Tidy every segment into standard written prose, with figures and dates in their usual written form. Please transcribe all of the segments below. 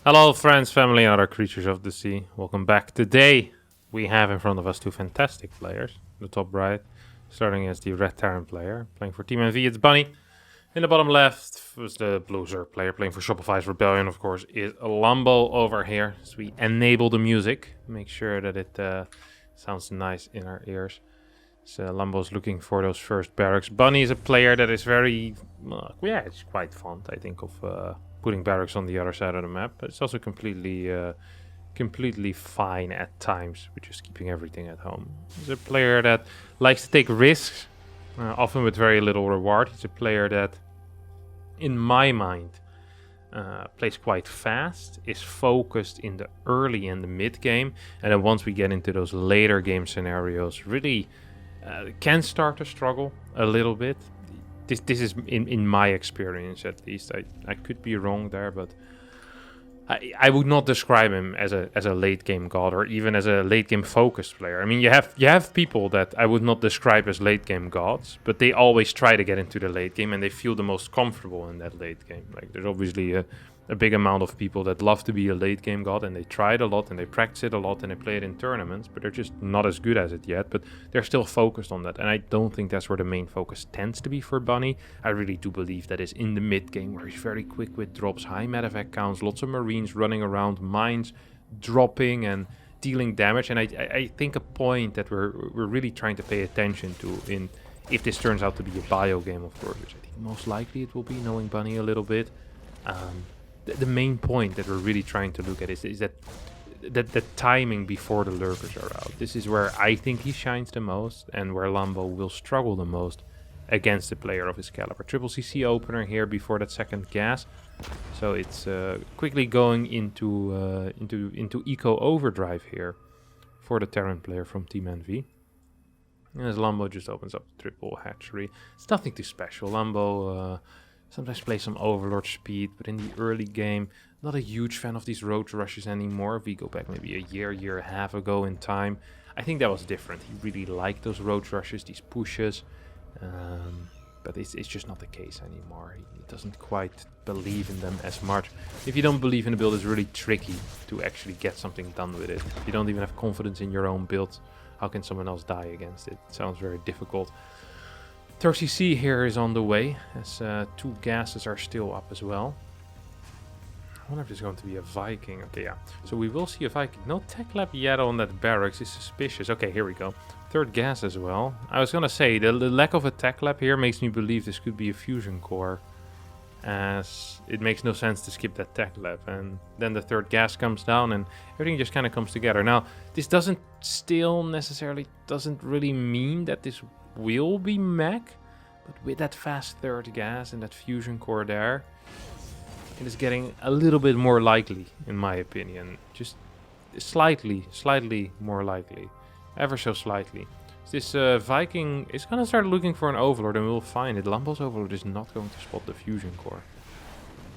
Hello friends, family, and other creatures of the sea. Welcome back. Today we have in front of us two fantastic players. The top right, starting as the Red Terran player, playing for Team NV, it's Bunny. In the bottom left was the Blue Zerg player, playing for Shopify's Rebellion, of course, is Lambo over here. So we enable the music, make sure that it sounds nice in our ears. So Lambo's looking for those first barracks. Bunny is a player that is very, it's quite fond, I think, of putting barracks on the other side of the map. But it's also completely fine at times with just keeping everything at home. He's a player that likes to take risks, often with very little reward. He's a player that, in my mind, plays quite fast, is focused in the early and the mid game, and then once we get into those later game scenarios, really can start to struggle a little bit. This is in my experience, at least. I could be wrong there, but I would not describe him as a late game god or even as a late game focused player. I mean, you have people that I would not describe as late game gods, but they always try to get into the late game and they feel the most comfortable in that late game. Like, there's obviously a big amount of people that love to be a late game god, and they try it a lot and they practice it a lot and they play it in tournaments, but they're just not as good as it yet. But they're still focused on that, and I don't think that's where the main focus tends to be for Bunny. I really do believe that is in the mid game, where he's very quick with drops, high medevac counts, lots of marines running around, mines dropping and dealing damage. And I think a point that we're really trying to pay attention to, in if this turns out to be a bio game, of course, which I think most likely it will be, knowing Bunny a little bit. The main point that we're really trying to look at is that the timing before the lurkers are out. This is where I think he shines the most, and where Lambo will struggle the most against a player of his caliber. Triple CC opener here before that second gas, so it's quickly going into eco overdrive here for the Terran player from Team NV. And as Lambo just opens up the triple hatchery, it's nothing too special. Lambo sometimes play some Overlord speed, but in the early game, not a huge fan of these roach rushes anymore. If we go back maybe a year and a half ago in time, I think that was different. He really liked those roach rushes, these pushes, but it's just not the case anymore. He doesn't quite believe in them as much. If you don't believe in a build, it's really tricky to actually get something done with it. If you don't even have confidence in your own build, how can someone else die against it? It sounds very difficult. 30C here is on the way, as two gases are still up as well. I wonder if there's going to be a Viking. Okay, yeah. So we will see a Viking. No tech lab yet on that barracks is suspicious. Okay, here we go. Third gas as well. I was gonna say, the lack of a tech lab here makes me believe this could be a fusion core, as it makes no sense to skip that tech lab. And then the third gas comes down and everything just kind of comes together. Now, this doesn't really mean that this will be MECH, but with that fast third gas and that fusion core there, it is getting a little bit more likely, in my opinion. Just slightly more likely, ever so slightly. This Viking is gonna start looking for an Overlord, and we'll find it. Lambo's Overlord is not going to spot the fusion core.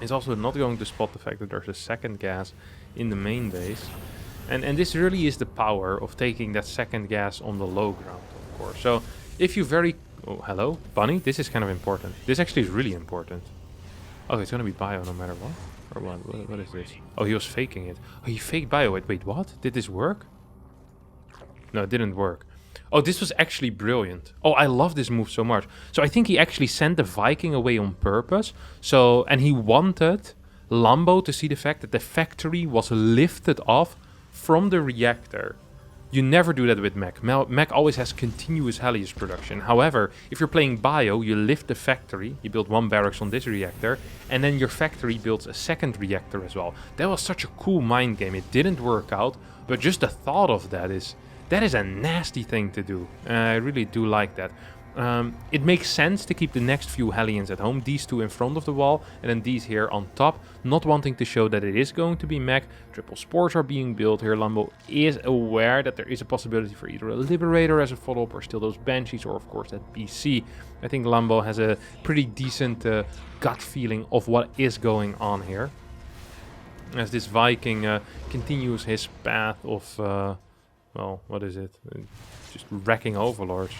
It's also not going to spot the fact that there's a second gas in the main base. And this really is the power of taking that second gas on the low ground, of course. So if you oh, hello, Bunny? This is kind of important. This actually is really important. Okay, it's gonna be bio no matter what. Or what is this? Oh, he was faking it. Oh, he faked bio. Wait, what? Did this work? No, it didn't work. Oh, this was actually brilliant. Oh, I love this move so much. So I think he actually sent the Viking away on purpose. And he wanted Lambo to see the fact that the factory was lifted off from the reactor. You never do that with MECH. MECH always has continuous Helios production. However, if you're playing bio, you lift the factory, you build one barracks on this reactor, and then your factory builds a second reactor as well. That was such a cool mind game. It didn't work out, but just the thought of that is a nasty thing to do. I really do like that. It makes sense to keep the next few Hellions at home, these two in front of the wall, and then these here on top, not wanting to show that it is going to be MECH. Triple spores are being built here. Lambo is aware that there is a possibility for either a Liberator as a follow-up, or still those Banshees, or of course that BC. I think Lambo has a pretty decent gut feeling of what is going on here, as this Viking continues his path of, well, what is it? Just wrecking Overlords.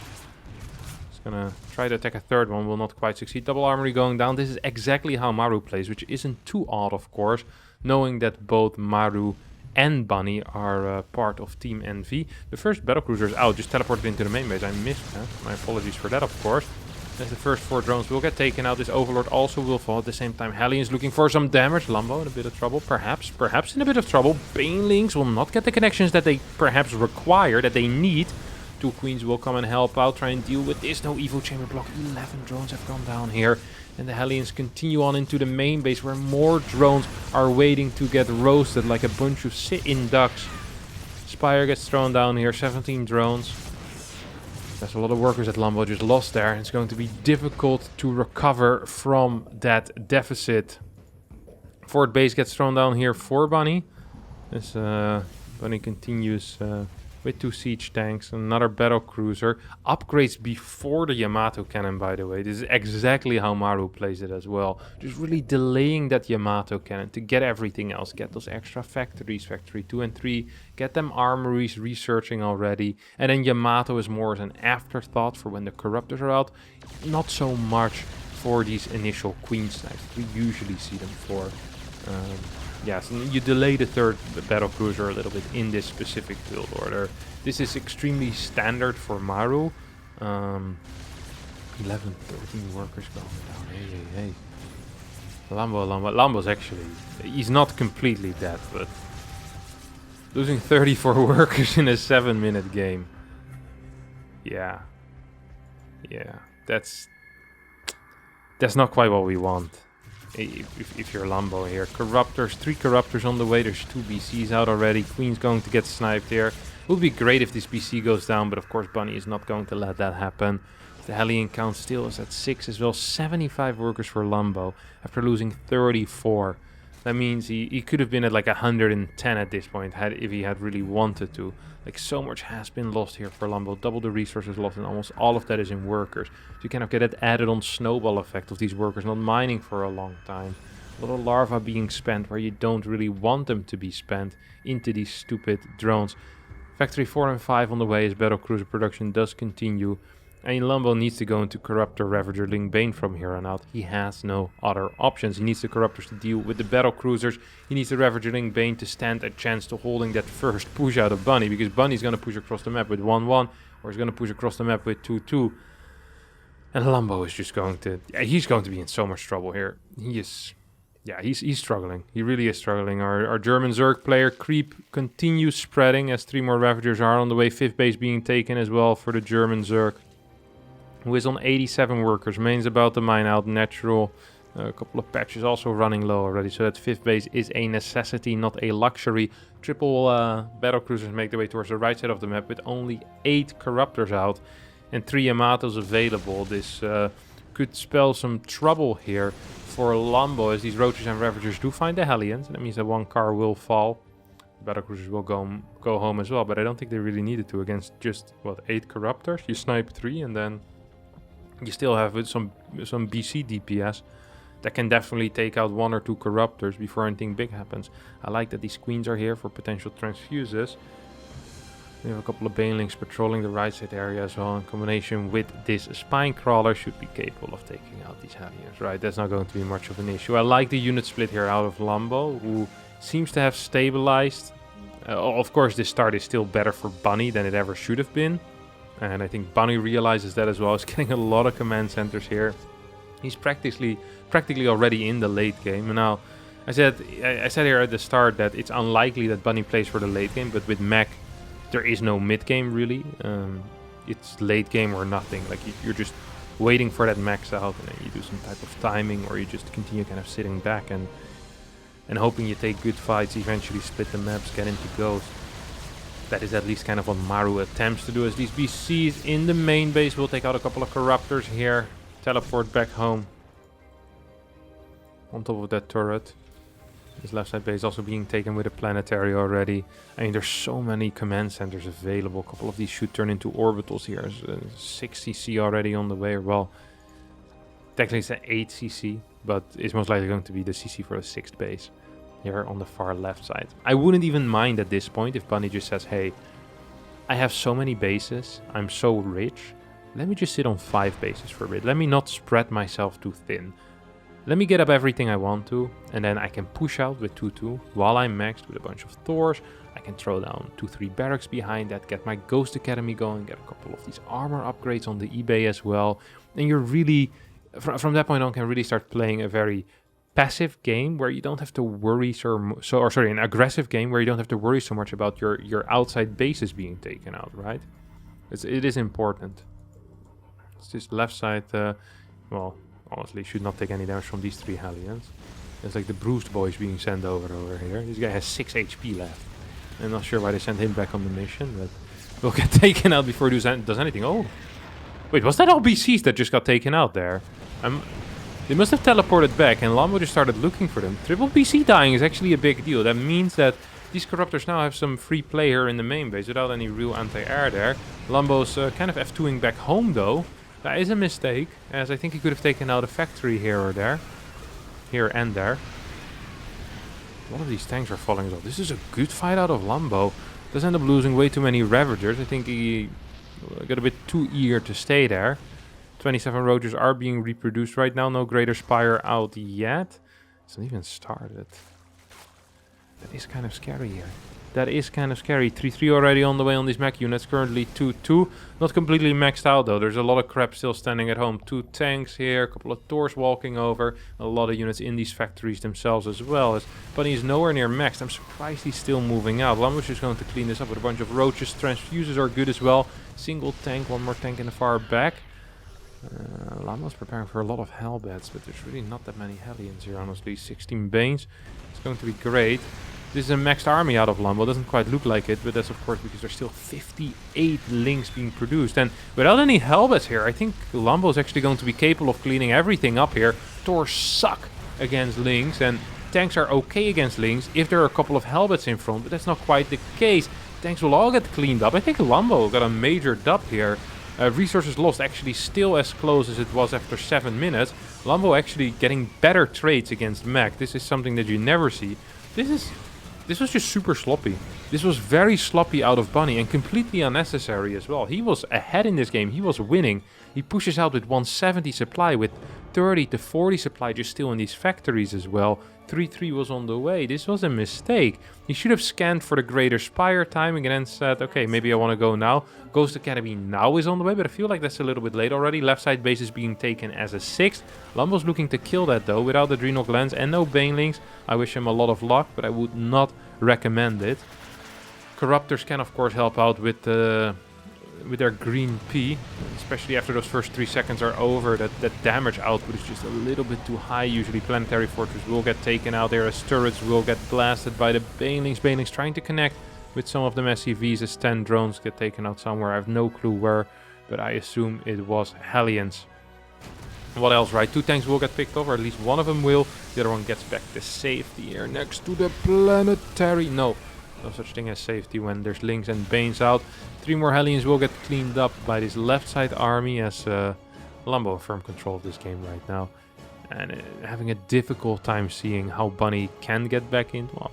Gonna try to attack a third one, will not quite succeed. Double armory going down. This is exactly how Maru plays, which isn't too odd, of course. knowing that both Maru and Bunny are part of Team NV. The first battlecruiser is out, just teleported into the main base. I missed that. My apologies for that, of course. As the first 4 drones will get taken out, this Overlord also will fall. At the same time, Hellions looking for some damage. Lambo in a bit of trouble, perhaps in a bit of trouble. Banelings will not get the connections that they perhaps require, that they need. 2 Queens will come and help out, try and deal with this. No Evo Chamber block. 11 drones have gone down here. And the Hellions continue on into the main base, where more drones are waiting to get roasted like a bunch of sit-in ducks. Spire gets thrown down here, 17 drones. There's a lot of workers that Lambo just lost there. It's going to be difficult to recover from that deficit. Fort base gets thrown down here for Bunny. As Bunny continues with 2 siege tanks, another battle cruiser. Upgrades before the Yamato cannon, by the way. This is exactly how Maru plays it as well. Just really delaying that Yamato cannon to get everything else. Get those extra factories, factory 2 and 3. Get them armories researching already. And then Yamato is more as an afterthought for when the Corruptors are out. Not so much for these initial Queen snipes we usually see them for. Yes, and you delay the 3rd battle cruiser a little bit in this specific build order. This is extremely standard for Maru. 11, 13 workers going down. Hey. Lambo's actually, he's not completely dead, but losing 34 workers in a 7-minute game. Yeah, that's not quite what we want. If you're Lambo here. Corruptors, 3 Corruptors on the way. There's 2 BCs out already. Queen's going to get sniped here. It would be great if this BC goes down, but of course Bunny is not going to let that happen. The Hellion count still is at 6 as well. 75 workers for Lambo after losing 34. That means he could have been at like 110 at this point if he had really wanted to. Like, so much has been lost here for Lambo. Double the resources lost, and almost all of that is in workers. So you kind of get that added on snowball effect of these workers not mining for a long time. A lot of larva being spent where you don't really want them to be spent into these stupid drones. Factory 4 and 5 on the way as battle cruiser production does continue. And Lambo needs to go into Corruptor, Ravager, Ling Bane from here on out. He has no other options. He needs the Corruptors to deal with the battle cruisers. He needs the Ravager, Ling Bane to stand a chance to holding that first push out of Bunny. Because Bunny's going to push across the map with 1-1. Or he's going to push across the map with 2-2. And Lambo is just going to... Yeah, he's going to be in so much trouble here. He is... Yeah, he's struggling. He really is struggling. Our German Zerg player creep continues spreading as 3 more Ravagers are on the way. 5th base being taken as well for the German Zerg, who is on 87 workers. Main's about to mine out natural. A couple of patches also running low already. So that 5th base is a necessity, not a luxury. Triple battle cruisers make their way towards the right side of the map with only 8 Corruptors out and 3 Yamatos available. This could spell some trouble here for Lambo as these Roaches and Ravagers do find the Hellions. And that means that 1 car will fall. Battle cruisers will go home as well, but I don't think they really needed to against just, what, 8 Corruptors? You snipe 3 and then you still have some BC DPS that can definitely take out 1 or 2 Corruptors before anything big happens. I like that these Queens are here for potential transfuses. We have a couple of Banelings patrolling the right side area as well. In combination with this Spine Crawler should be capable of taking out these Hellions, right? That's not going to be much of an issue. I like the unit split here out of Lambo, who seems to have stabilized. Of course, this start is still better for Bunny than it ever should have been. And I think Bunny realizes that as well. He's getting a lot of command centers here. He's practically already in the late game. And now, I said here at the start that it's unlikely that Bunny plays for the late game, but with MECH, there is no mid game really. It's late game or nothing. Like you're just waiting for that max out, and then you do some type of timing, or you just continue kind of sitting back and hoping you take good fights, eventually split the maps, get into Ghost. That is at least kind of what Maru attempts to do, as these BCs in the main base will take out a couple of Corruptors here, teleport back home on top of that turret. This left side base also being taken with a planetary already. I mean, there's so many command centers available. A couple of these should turn into orbitals here. There's 6 CC already on the way. Well, technically it's an 8 CC, but it's most likely going to be the CC for the 6th base here on the far left side. I wouldn't even mind at this point if Bunny just says, hey, I have so many bases, I'm so rich, let me just sit on 5 bases for a bit. Let me not spread myself too thin. Let me get up everything I want to, and then I can push out with 2-2 while I'm maxed with a bunch of Thors. I can throw down 2-3 barracks behind that, get my Ghost Academy going, get a couple of these armor upgrades on the eBay as well. And you're really, from that point on, can really start playing a very passive game where you don't have to worry an aggressive game where you don't have to worry so much about your outside bases being taken out, right? It is important. It's just left side, well, honestly, should not take any damage from these 3 Hellions. It's like the bruised boys being sent over here. This guy has 6 HP left. I'm not sure why they sent him back on the mission, but will get taken out before he does anything. Oh, wait, was that all BCs that just got taken out there? They must have teleported back, and Lambo just started looking for them. Triple BC dying is actually a big deal. That means that these Corruptors now have some free play here in the main base without any real anti-air there. Lambo's kind of F2ing back home, though. That is a mistake, as I think he could have taken out a factory here or there. Here and there. A lot of these tanks are falling as well. This is a good fight out of Lambo. Does end up losing way too many Ravagers. I think he got a bit too eager to stay there. 27 Rogers are being reproduced right now. No Greater Spire out yet. It's not even started. That is kind of scary here. That is kind of scary. 3-3 already on the way on these mech units. Currently 2-2. Not completely maxed out though. There's a lot of crap still standing at home. 2 tanks here. A couple of Thors walking over. A lot of units in these factories themselves as well. But he's nowhere near maxed. I'm surprised he's still moving out. Lambo's just going to clean this up with a bunch of roaches. Transfuses are good as well. Single tank. One more tank in the far back. Lambo's preparing for a lot of Hellbats, but there's really not that many Hellions here, honestly. 16 Banes. It's going to be great. This is a maxed army out of Lambo. Doesn't quite look like it, but that's of course because there's still 58 links being produced. And without any Hellbats here, I think Lambo is actually going to be capable of cleaning everything up here. Thors suck against links, and tanks are okay against links if there are a couple of Hellbats in front, but that's not quite the case. Tanks will all get cleaned up. I think Lambo got a major dub here. Resources lost actually still as close as it was after 7 minutes. Lambo actually getting better trades against MECH. This is something that you never see. This was just super sloppy. This was very sloppy out of Bunny and completely unnecessary as well. He was ahead in this game. He was winning. He pushes out with 170 supply with 30 to 40 supply just still in these factories as well. 3-3 was on the way. This was a mistake. He should have scanned for the Greater Spire timing and then said, okay, maybe I want to go now. Ghost Academy now is on the way, but I feel like that's a little bit late already. Left side base is being taken as a 6th. Lambo's looking to kill that though, without Adrenal Glands and no Banelings. I wish him a lot of luck, but I would not recommend it. Corruptors can of course help out with their green P, especially after those first 3 seconds are over. That damage output is just a little bit too high. Usually Planetary Fortress will get taken out there as turrets will get blasted by the Banelings. Banelings trying to connect with some of them SCVs as 10 drones get taken out somewhere. I have no clue where, but I assume it was Hellions. What else, right? 2 tanks will get picked off, or at least one of them will. The other one gets back to safety here next to the Planetary. No such thing as safety when there's links and Banes out. 3 more Hellions will get cleaned up by this left side army as Lambo in firm control of this game right now. And having a difficult time seeing how Bunny can get back in. Well,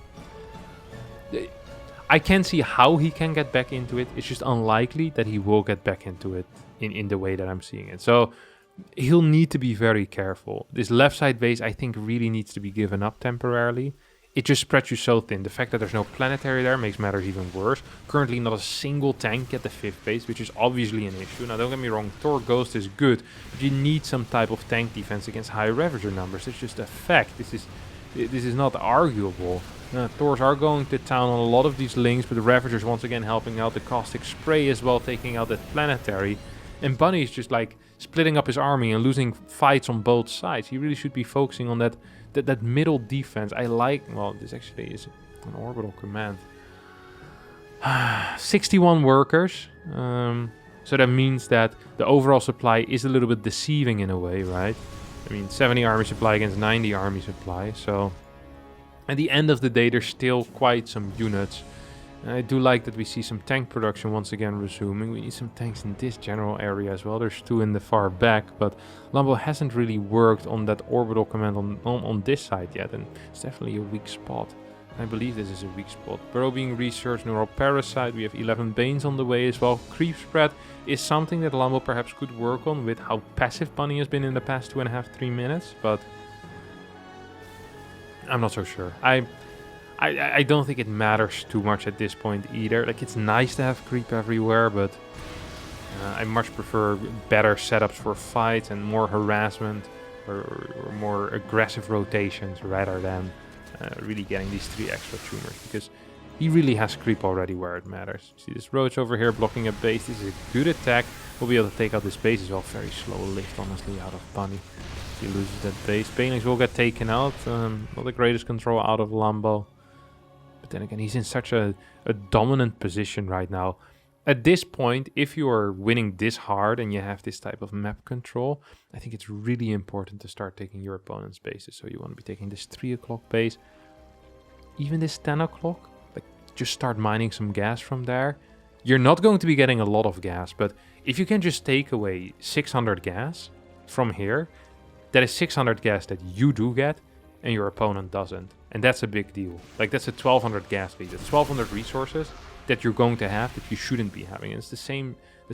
I can see how he can get back into it. It's just unlikely that he will get back into it in the way that I'm seeing it. So he'll need to be very careful. This left side base I think really needs to be given up temporarily. It just spreads you so thin. The fact that there's no planetary there makes matters even worse. Currently not a single tank at the 5th base, which is obviously an issue. Now don't get me wrong, Thor Ghost is good, but you need some type of tank defense against high Ravager numbers. It's just a fact. This is not arguable. Thors are going to town on a lot of these links, but the Ravagers once again helping out. The Caustic Spray as well, taking out that planetary. And Bunny is just like splitting up his army and losing fights on both sides. He really should be focusing on that middle defense. I like, well, this actually is an orbital command. 61 workers. So that means that the overall supply is a little bit deceiving in a way, right? I mean, 70 army supply against 90 army supply. So at the end of the day, there's still quite some units. I do like that we see some tank production once again resuming. We need some tanks in this general area as well. There's 2 in the far back, but Lambo hasn't really worked on that orbital command on this side yet, and it's definitely a weak spot. I believe this is a weak spot. Burrow being researched, Neural Parasite, we have 11 Banes on the way as well. Creep Spread is something that Lambo perhaps could work on with how passive Bunny has been in the past 2.5-3 minutes, but I'm not so sure. I don't think it matters too much at this point either. Like, it's nice to have creep everywhere, but I much prefer better setups for fights and more harassment or more aggressive rotations rather than really getting these 3 extra tumors, because he really has creep already where it matters. See this roach over here blocking a base. This is a good attack. We'll be able to take out this base as well. Very slow lift, honestly, out of Bunny. He loses that base. Banelings will get taken out. Not the greatest control out of Lambo. But then again, he's in such a dominant position right now. At this point, if you are winning this hard and you have this type of map control, I think it's really important to start taking your opponent's bases. So you want to be taking this 3 o'clock base, even this 10 o'clock. Like, just start mining some gas from there. You're not going to be getting a lot of gas, but if you can just take away 600 gas from here, that is 600 gas that you do get and your opponent doesn't. And that's a big deal. Like, that's a 1200 gas lead. That's 1200 resources that you're going to have that you shouldn't be having. And it's the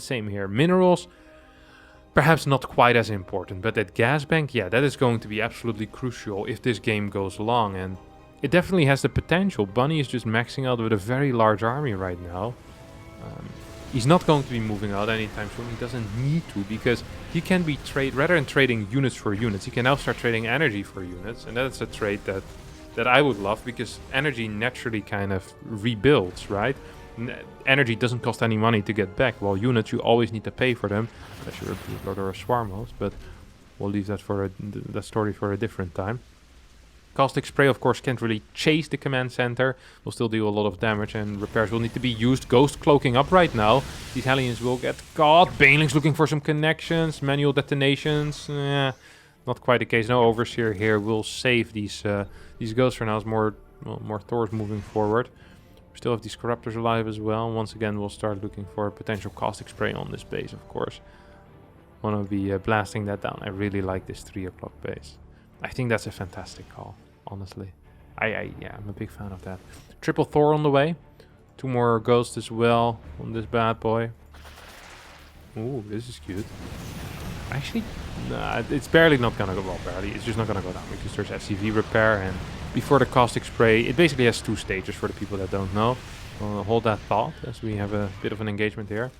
same here. Minerals, perhaps not quite as important, but that gas bank, yeah, that is going to be absolutely crucial if this game goes long. And it definitely has the potential. Bunny is just maxing out with a very large army right now. He's not going to be moving out anytime soon. He doesn't need to, because he can be rather than trading units for units, he can now start trading energy for units. And that's a trade that I would love, because energy naturally kind of rebuilds, right? Energy doesn't cost any money to get back, while units you always need to pay for them, unless you're a Broodlord or a Swarm host, but we'll leave that for that story for a different time. Caustic Spray, of course, can't really chase the command center. Will still do a lot of damage, and repairs will need to be used. Ghost cloaking up right now. These Hellions will get caught. Banelings looking for some connections. Manual detonations. Not quite the case. No Overseer here will save these ghosts for now. It's more Thors moving forward. We still have these Corruptors alive as well. Once again, we'll start looking for potential Caustic Spray on this base, of course. Want to be blasting that down. I really like this 3 o'clock base. I think that's a fantastic call, honestly. Yeah, I'm a big fan of that. Triple Thor on the way. 2 more ghosts as well on this bad boy. Ooh, this is cute. Actually, nah, it's barely not gonna go, well, barely, it's just not gonna go down, because there's FCV repair, and before the Caustic Spray, it basically has 2 stages for the people that don't know. Hold that thought, as we have a bit of an engagement here.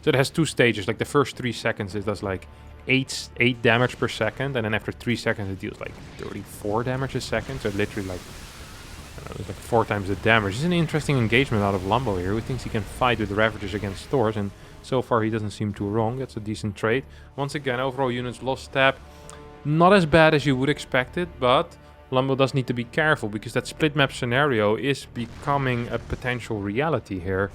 So it has 2 stages. Like, the first 3 seconds it does like 8 damage per second, and then after 3 seconds it deals like 34 damage a second. So literally like, I don't know, it's like 4 times the damage. It's an interesting engagement out of Lambo here, who thinks he can fight with the Ravagers against Thors, and so far he doesn't seem too wrong. That's a decent trade. Once again, overall units lost tap. Not as bad as you would expect it, but Lambo does need to be careful, because that split map scenario is becoming a potential reality here.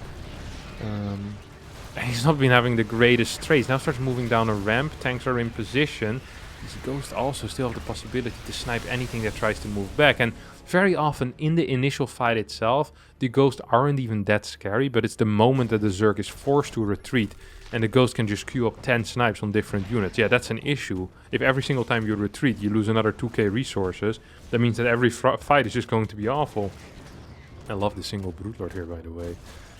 He's not been having the greatest trades. Now starts moving down a ramp. Tanks are in position. These ghosts also still have the possibility to snipe anything that tries to move back. And very often in the initial fight itself, the ghosts aren't even that scary, but it's the moment that the Zerg is forced to retreat and the ghost can just queue up 10 snipes on different units. Yeah, that's an issue. If every single time you retreat, you lose another 2k resources, that means that every fight is just going to be awful. I love the single Broodlord here, by the way.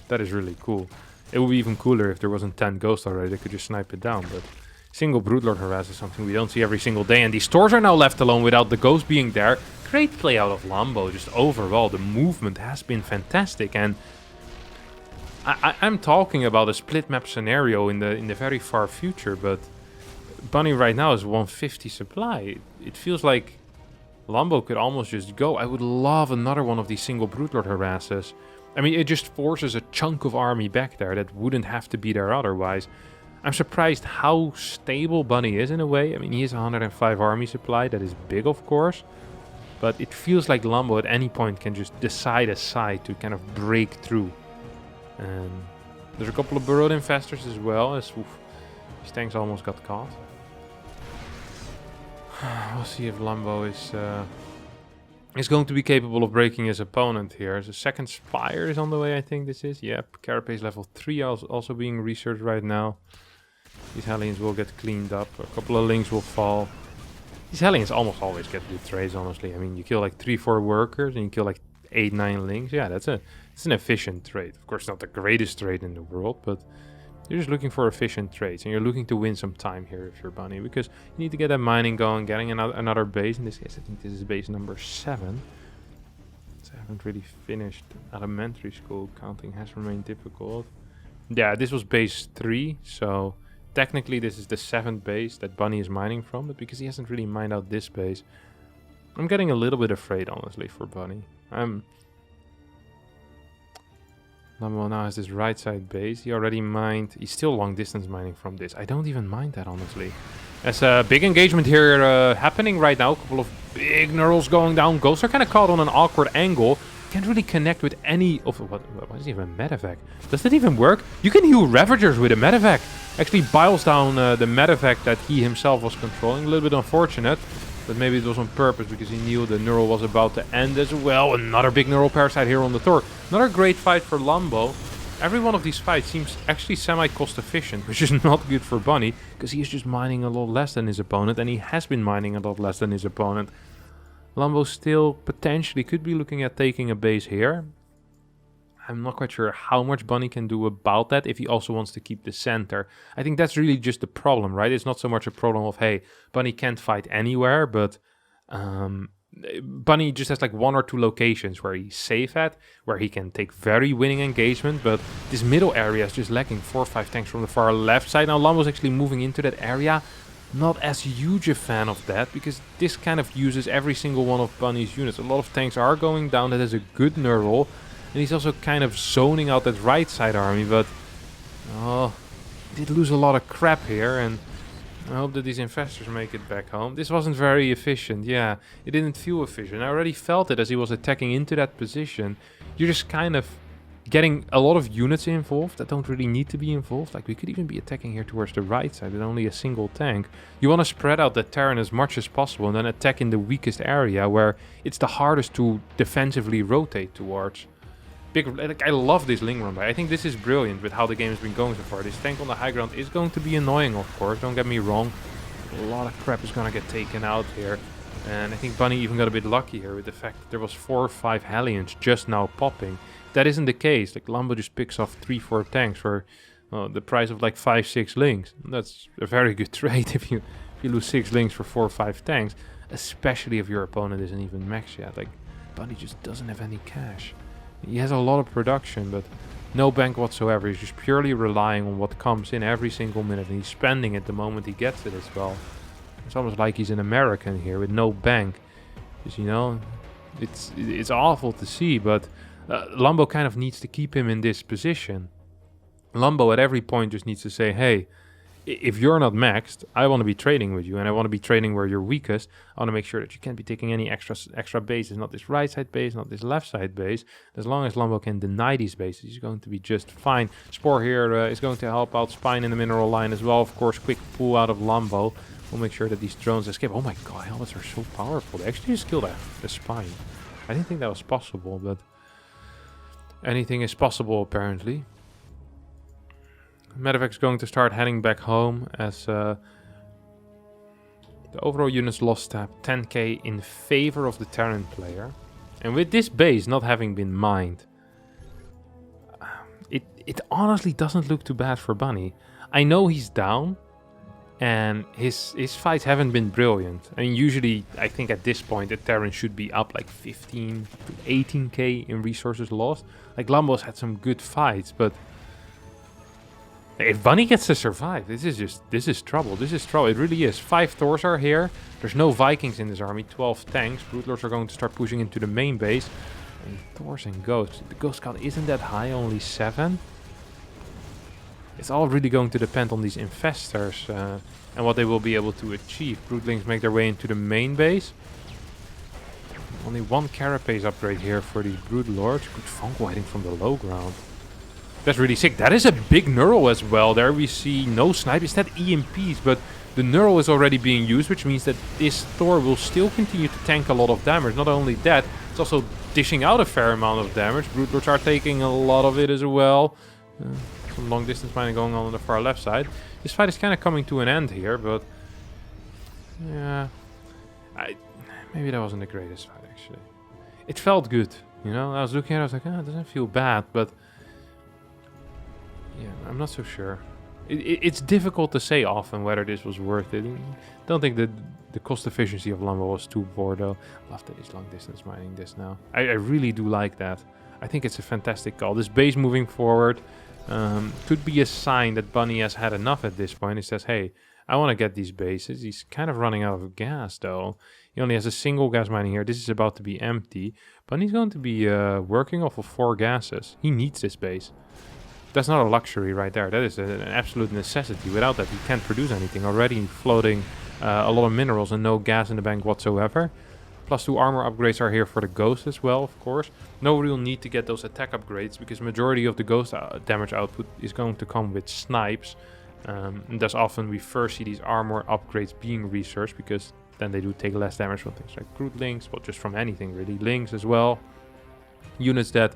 That is really cool. It would be even cooler if there wasn't 10 ghosts already that could just snipe it down, but single Broodlord harass is something we don't see every single day, and these stores are now left alone without the ghost being there. Great play out of Lambo. Just overall, the movement has been fantastic, and I'm talking about a split map scenario in the very far future, but Bunny right now is 150 supply. It feels like Lambo could almost just go. I would love another one of these single Broodlord harasses. I mean, it just forces a chunk of army back there that wouldn't have to be there otherwise. I'm surprised how stable Bunny is in a way. I mean, he has 105 army supply. That is big, of course. But it feels like Lambo at any point can just decide a side to kind of break through. And there's a couple of burrowed infestors as well. As these tanks almost got caught. We'll see if Lambo is going to be capable of breaking his opponent here. So second Spire is on the way, I think this is. Yep, Carapace level 3 also being researched right now. These Hellions will get cleaned up. A couple of Lings will fall. These Hellions almost always get good trades, honestly. I mean, you kill like 3-4 workers and you kill like 8-9 Lings. Yeah, it's an efficient trade. Of course, not the greatest trade in the world, but you're just looking for efficient trades, and you're looking to win some time here if you're Bunny, because you need to get that mining going, getting another base. In this case, I think this is base number 7. haven't really finished elementary school. Counting has remained difficult. Yeah, this was base 3, so technically this is the 7th base that Bunny is mining from, but because he hasn't really mined out this base, I'm getting a little bit afraid, honestly, for Bunny. Lambo now has this right side base. He already mined. He's still long distance mining from this. I don't even mind that, honestly. There's a big engagement here happening right now. A couple of big neurals going down. Ghosts are kind of caught on an awkward angle. Can't really connect with any of... What is even a medevac? Does that even work? You can heal Ravagers with a medevac. Actually biles down the medevac that he himself was controlling. A little bit unfortunate. But maybe it was on purpose because he knew the neural was about to end as well. Another big neural parasite here on the Thor. Another great fight for Lambo. Every one of these fights seems actually semi-cost efficient, which is not good for Bunny, because he is just mining a lot less than his opponent, and he has been mining a lot less than his opponent. Lambo still potentially could be looking at taking a base here. I'm not quite sure how much Bunny can do about that if he also wants to keep the center. I think that's really just the problem, right? It's not so much a problem of, hey, Bunny can't fight anywhere, but Bunny just has like 1 or 2 locations where he's safe at, where he can take very winning engagement, but this middle area is just lacking 4 or 5 tanks from the far left side. Now Lambo's actually moving into that area. Not as huge a fan of that, because this kind of uses every single one of Bunny's units. A lot of tanks are going down. That is a good neural. And he's also kind of zoning out that right side army, but he did lose a lot of crap here, and I hope that these investors make it back home. This wasn't very efficient, yeah. It didn't feel efficient. I already felt it as he was attacking into that position. You're just kind of getting a lot of units involved that don't really need to be involved. Like, we could even be attacking here towards the right side with only a single tank. You want to spread out the Terran as much as possible and then attack in the weakest area where it's the hardest to defensively rotate towards. I love this Ling run by. I think this is brilliant with how the game has been going so far. This tank on the high ground is going to be annoying, of course, don't get me wrong. A lot of crap is going to get taken out here. And I think Bunny even got a bit lucky here with the fact that there was 4 or 5 Hellions just now popping. That isn't the case. Like, Lambo just picks off 3-4 tanks for the price of like 5-6 Lings. That's a very good trade if you lose 6 Lings for 4 or 5 tanks. Especially if your opponent isn't even max yet. Like, Bunny just doesn't have any cash. He has a lot of production, but no bank whatsoever. He's just purely relying on what comes in every single minute, and he's spending it the moment he gets it as well. It's almost like he's an American here with no bank. Just, you know, it's awful to see, but Lambo kind of needs to keep him in this position. Lambo at every point just needs to say, hey, if you're not maxed, I want to be trading with you, and I want to be trading where you're weakest. I want to make sure that you can't be taking any extra bases, not this right side base, not this left side base. As long as Lambo can deny these bases, he's going to be just fine. Spore here is going to help out Spine in the mineral line as well. Of course, quick pull out of Lambo. We'll make sure that these drones escape. Oh my god, helmets are so powerful. They actually just killed the Spine. I didn't think that was possible, but anything is possible apparently. Medevac's going to start heading back home as the overall units lost 10k in favor of the Terran player. And with this base not having been mined, it honestly doesn't look too bad for Bunny. I know he's down, and his fights haven't been brilliant. I mean, usually I think at this point the Terran should be up like 15 to 18k in resources lost. Like, Lambo's had some good fights, but if Bunny gets to survive, this is trouble. This is trouble. It really is. 5 Thors are here. There's no Vikings in this army. 12 tanks. Broodlords are going to start pushing into the main base. And Thors and Ghosts. The Ghost count isn't that high, only 7. It's all really going to depend on these infestors and what they will be able to achieve. Broodlings make their way into the main base. Only 1 Carapace upgrade here for these Broodlords. Good Fungal hitting from the low ground. That's really sick. That is a big neural as well. There we see no snipe. Instead EMPs, but the neural is already being used, which means that this Thor will still continue to tank a lot of damage. Not only that, it's also dishing out a fair amount of damage. Broodlords are taking a lot of it as well. Some long distance mining going on the far left side. This fight is kind of coming to an end here, but yeah, maybe that wasn't the greatest fight actually. It felt good, you know. I was looking at it, I was like, it doesn't feel bad, but yeah, I'm not so sure. It's difficult to say often whether this was worth it. I don't think that The cost efficiency of Lambo was too poor though. Love that he's long distance mining this now. I really do like that. I think it's a fantastic call. This base moving forward could be a sign that Bunny has had enough at this point. He says, hey, I want to get these bases. He's kind of running out of gas though. He only has a single gas mining here. This is about to be empty. Bunny's going to be working off of 4 gases. He needs this base. That's not a luxury right there. That is an absolute necessity. Without that, he can't produce anything. Already floating a lot of minerals and no gas in the bank whatsoever. +2 armor upgrades are here for the ghost as well, of course. No real need to get those attack upgrades because majority of the ghost damage output is going to come with snipes. And thus often we first see these armor upgrades being researched because then they do take less damage from things like crude links, well, just from anything really. Links as well. Units that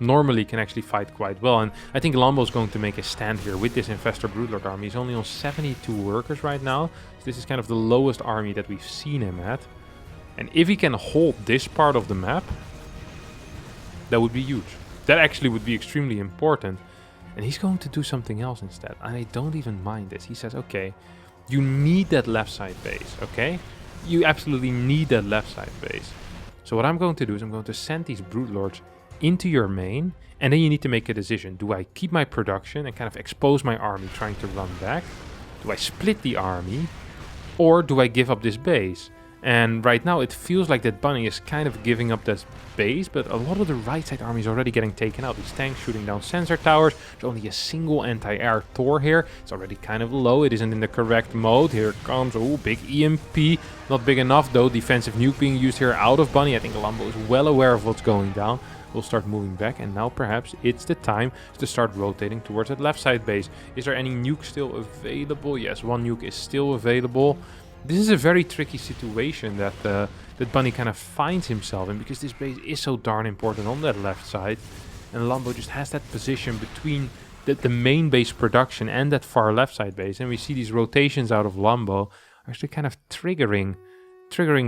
normally can actually fight quite well, and I think Lambo's going to make a stand here with this Infestor Broodlord army. He's only on 72 workers right now, so this is kind of the lowest army that we've seen him at. And if he can hold this part of the map, that would be huge. That actually would be extremely important. And he's going to do something else instead, and I don't even mind this. He says, okay, you need that left side base, okay? You absolutely need that left side base. So what I'm going to do is I'm going to send these Broodlords into your main, and then you need to make a decision. Do I keep my production and kind of expose my army trying to run back? Do I split the army? Or do I give up this base? And right now it feels like that Bunny is kind of giving up this base, but a lot of the right side army is already getting taken out. These tanks shooting down sensor towers. There's only a single anti-air Thor here. It's already kind of low. It isn't in the correct mode. Here it comes. Oh, big EMP. Not big enough though. Defensive nuke being used here out of Bunny. I think Lambo is well aware of what's going down. We'll start moving back, and now perhaps it's the time to start rotating towards that left side base. Is there any nuke still available? Yes, 1 nuke is still available. This is a very tricky situation that that Bunny kind of finds himself in, because this base is so darn important on that left side, and Lambo just has that position between the main base production and that far left side base, and we see these rotations out of Lambo actually kind of triggering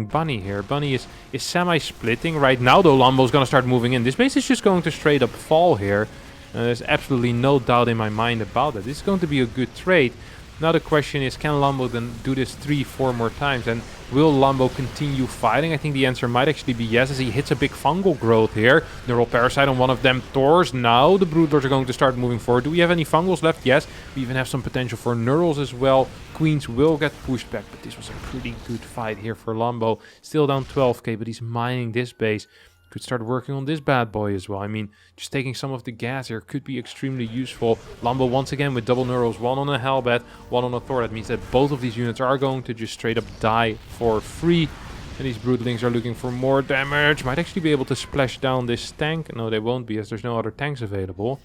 Bunny here. Bunny is semi-splitting right now, though. Lambo's gonna start moving in. This base is just going to straight up fall here. There's absolutely no doubt in my mind about that. This is going to be a good trade. Now the question is, can Lambo then do this 3-4 more times? And will Lambo continue fighting? I think the answer might actually be yes, as he hits a big fungal growth here. Neural Parasite on one of them Thors. Now the Broodlords are going to start moving forward. Do we have any fungals left? Yes. We even have some potential for Neurals as well. Queens will get pushed back, but this was a pretty good fight here for Lambo. Still down 12k, but he's mining this base. Could start working on this bad boy as well. I mean, just taking some of the gas here could be extremely useful. Lambo once again with double Neurals, 1 on a Hellbat, 1 on a Thor. That means that both of these units are going to just straight up die for free. And these Broodlings are looking for more damage. Might actually be able to splash down this tank. No, they won't be, as there's no other tanks available.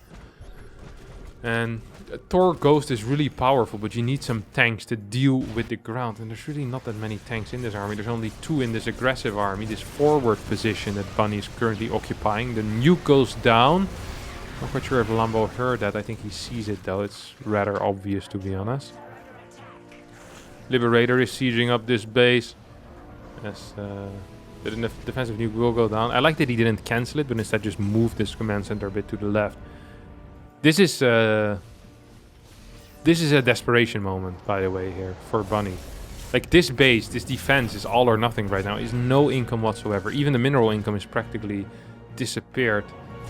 And Thor Ghost is really powerful, but you need some tanks to deal with the ground. And there's really not that many tanks in this army. There's only 2 in this aggressive army. This forward position that Bunny is currently occupying. The nuke goes down. Not quite sure if Lambo heard that. I think he sees it though. It's rather obvious, to be honest. Liberator is sieging up this base. As the defensive nuke will go down. I like that he didn't cancel it, but instead just moved this command center a bit to the left. This is a desperation moment, by the way, here for Bunny. Like, this base, this defense is all or nothing right now. Is no income whatsoever. Even the mineral income is practically disappeared.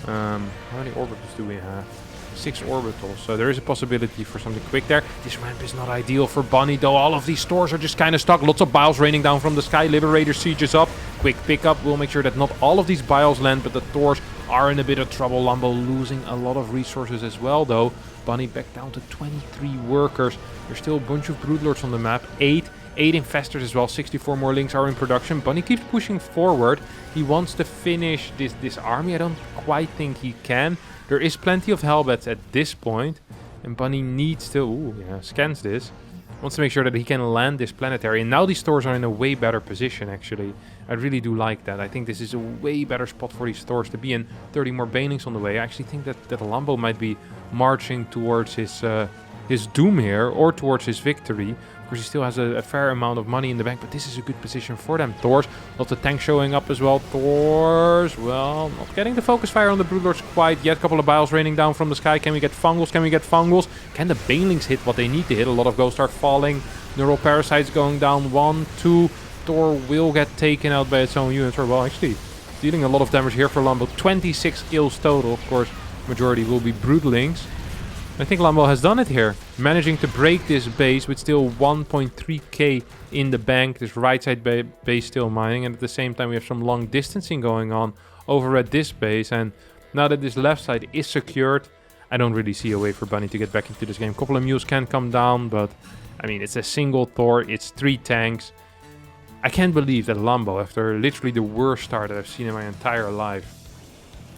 How many orbitals do we have? 6 orbitals, so there is a possibility for something quick there. This ramp is not ideal for Bunny, though. All of these stores are just kind of stuck. Lots of biles raining down from the sky. Liberator sieges up. Quick pickup. We'll make sure that not all of these biles land, but the Thors are in a bit of trouble. Lambo losing a lot of resources as well, though. Bunny back down to 23 workers. There's still a bunch of Broodlords on the map. 8 Infestors as well. 64 more links are in production. Bunny keeps pushing forward. He wants to finish this army. I don't quite think he can. There is plenty of Hellbats at this point, and Bunny needs to, scans this. Wants to make sure that he can land this planetary, and now these stores are in a way better position, actually. I really do like that. I think this is a way better spot for these stores to be in. 30 more banelings on the way. I actually think that Lambo might be marching towards his his doom here or towards his victory. Of course, he still has a fair amount of money in the bank, but this is a good position for them. Thors, lots of tanks showing up as well. Thors, well, not getting the focus fire on the Broodlords quite yet. Couple of biles raining down from the sky. Can we get fungals? Can we get fungals? Can the banelings hit what they need to hit? A lot of ghosts start falling. Neural parasites going down. 1, 2. Thor will get taken out by its own units. Or, well, actually, dealing a lot of damage here for Lambo. 26 kills total. Of course, majority will be Broodlings. I think Lambo has done it here, managing to break this base with still 1.3k in the bank. This right side base still mining, and at the same time we have some long distancing going on over at this base. And now that this left side is secured, I don't really see a way for Bunny to get back into this game. A couple of mules can come down, but I mean, it's a single Thor, it's 3 tanks. I can't believe that Lambo, after literally the worst start that I've seen in my entire life,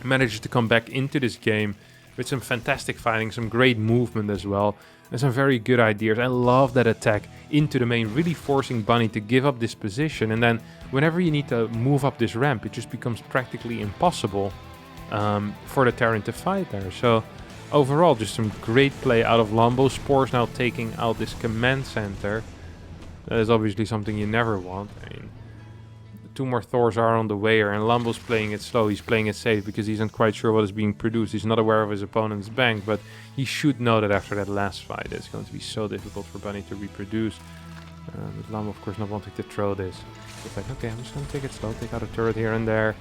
manages to come back into this game with some fantastic fighting, some great movement as well, and some very good ideas. I love that attack into the main, really forcing Bunny to give up this position. And then whenever you need to move up this ramp, it just becomes practically impossible for the Terran to fight there. So overall, just some great play out of Lambo. Spores now taking out this command center. That is obviously something you never want. I mean, 2 more Thors are on the way here, and Lambo's playing it slow. He's playing it safe because he isn't quite sure what is being produced. He's not aware of his opponent's bank, but he should know that after that last fight, it's going to be so difficult for Bunny to reproduce. But Lambo, of course, not wanting to throw this. It's like, okay, I'm just going to take it slow, take out a turret here and there.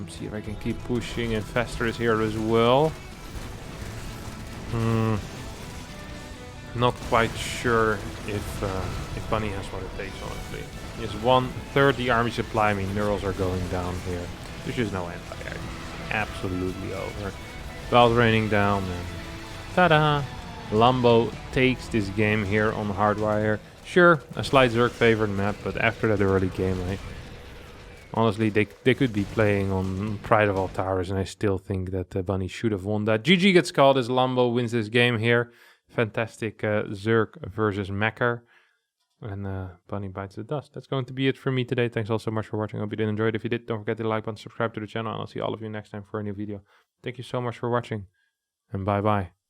See if I can keep pushing. Infestor is here as well. Not quite sure if Bunny has what it takes, honestly. He has 1/3 the army supply. I mean, Neurals are going down here. There's just no anti-air. Absolutely over. Valve raining down, and ta-da! Lambo takes this game here on Hardwire. Sure, a slight Zerg favored map, but after that early game, honestly, they could be playing on Pride of All Towers, and I still think that Bunny should have won that. GG gets called as Lambo wins this game here. Fantastic Zerg versus MECH. And Bunny bites the dust. That's going to be it for me today. Thanks all so much for watching. I hope you did enjoy it. If you did, don't forget to like button, subscribe to the channel, and I'll see all of you next time for a new video. Thank you so much for watching, and bye-bye.